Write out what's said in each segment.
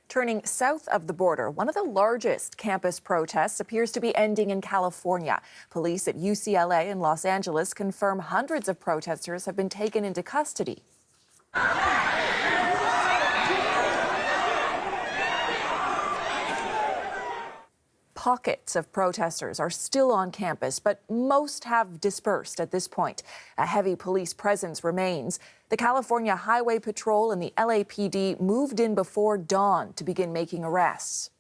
Turning south of the border, one of the largest campus protests appears to be ending in California. Police at UCLA and Los Angeles confirm hundreds of protesters have been taken into custody. Pockets of protesters are still on campus, but most have dispersed at this point. A heavy police presence remains. The California Highway Patrol and the LAPD moved in before dawn to begin making arrests.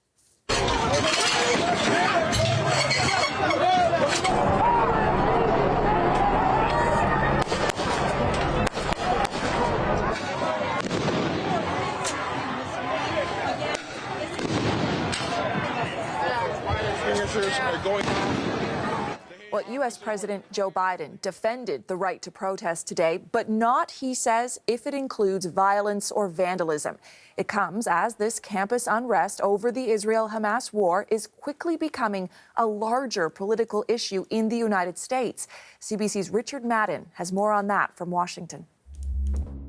Well, U.S. President Joe Biden defended the right to protest today, but not, he says, if it includes violence or vandalism. It comes as this campus unrest over the Israel-Hamas war is quickly becoming a larger political issue in the United States. CBC's Richard Madden has more on that from Washington.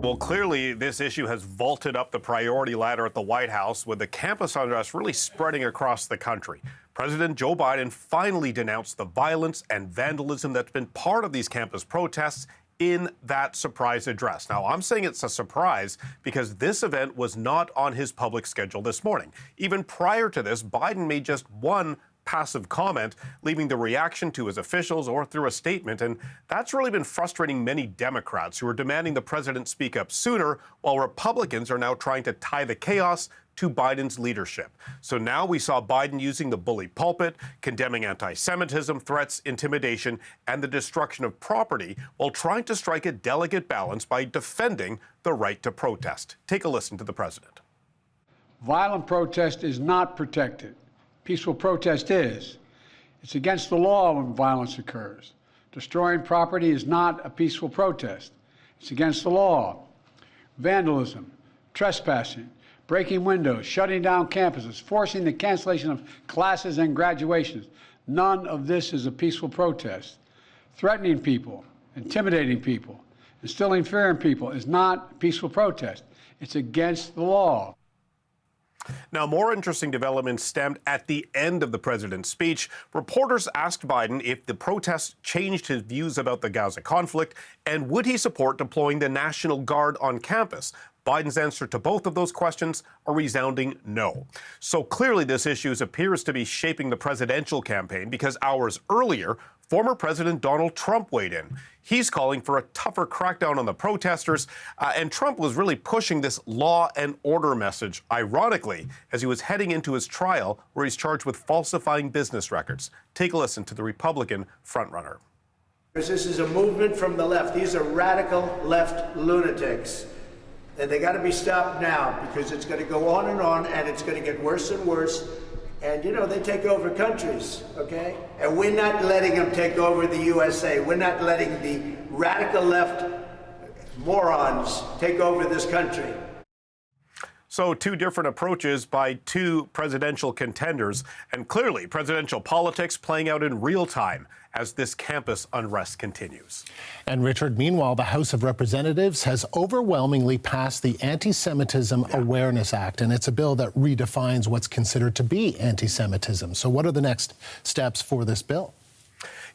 Well, clearly, this issue has vaulted up the priority ladder at the White House, with the campus unrest really spreading across the country. President Joe Biden finally denounced the violence and vandalism that's been part of these campus protests in that surprise address. Now, I'm saying it's a surprise because this event was not on his public schedule this morning. Even prior to this, Biden made just one passive comment, leaving the reaction to his officials or through a statement. And that's really been frustrating many Democrats who are demanding the president speak up sooner, while Republicans are now trying to tie the chaos to Biden's leadership. So now we saw Biden using the bully pulpit, condemning anti-Semitism, threats, intimidation, and the destruction of property, while trying to strike a delicate balance by defending the right to protest. Take a listen to the president. Violent protest is not protected. Peaceful protest is. It's against the law when violence occurs. Destroying property is not a peaceful protest. It's against the law. Vandalism, trespassing, breaking windows, shutting down campuses, forcing the cancellation of classes and graduations. None of this is a peaceful protest. Threatening people, intimidating people, instilling fear in people is not a peaceful protest. It's against the law. Now, more interesting developments stemmed at the end of the president's speech. Reporters asked Biden if the protests changed his views about the Gaza conflict, and would he support deploying the National Guard on campus. Biden's answer to both of those questions a resounding no. So clearly this issue appears to be shaping the presidential campaign, because hours earlier, former President Donald Trump weighed in. He's calling for a tougher crackdown on the protesters, and Trump was really pushing this law and order message, ironically, as he was heading into his trial where he's charged with falsifying business records. Take a listen to the Republican frontrunner. This is a movement from the left. These are radical left lunatics. And they got to be stopped now, because it's going to go on, and it's going to get worse and worse. And, you know, they take over countries, okay? And we're not letting them take over the USA. We're not letting the radical left morons take over this country. So two different approaches by two presidential contenders, and clearly presidential politics playing out in real time as this campus unrest continues. And Richard, meanwhile, the House of Representatives has overwhelmingly passed the Anti-Semitism Awareness Act, and it's a bill that redefines what's considered to be anti-Semitism. So what are the next steps for this bill?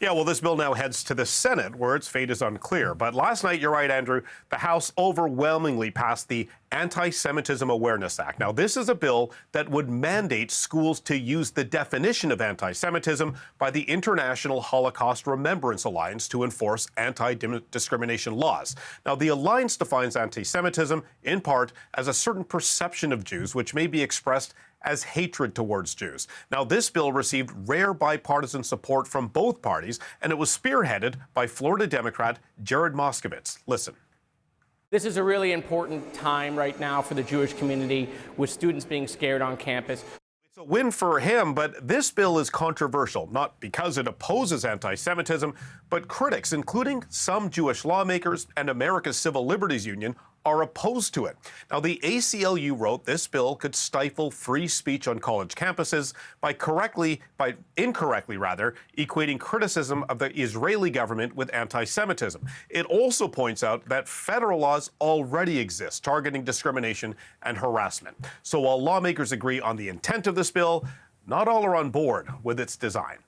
Yeah, well, this bill now heads to the Senate, where its fate is unclear. But last night, you're right, Andrew, the House overwhelmingly passed the Anti-Semitism Awareness Act. Now, this is a bill that would mandate schools to use the definition of anti-Semitism by the International Holocaust Remembrance Alliance to enforce anti-discrimination laws. Now, the alliance defines anti-Semitism, in part, as a certain perception of Jews, which may be expressed as hatred towards Jews. Now, this bill received rare bipartisan support from both parties, and it was spearheaded by Florida Democrat Jared Moskowitz. Listen. This is a really important time right now for the Jewish community, with students being scared on campus. It's a win for him, but this bill is controversial, not because it opposes anti-Semitism, but critics, including some Jewish lawmakers and America's Civil Liberties Union, are opposed to it. Now, the ACLU wrote this bill could stifle free speech on college campuses by incorrectly equating criticism of the Israeli government with anti-Semitism. It also points out that federal laws already exist targeting discrimination and harassment. So while lawmakers agree on the intent of this bill, not all are on board with its design.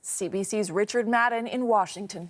CBC's Richard Madden in Washington.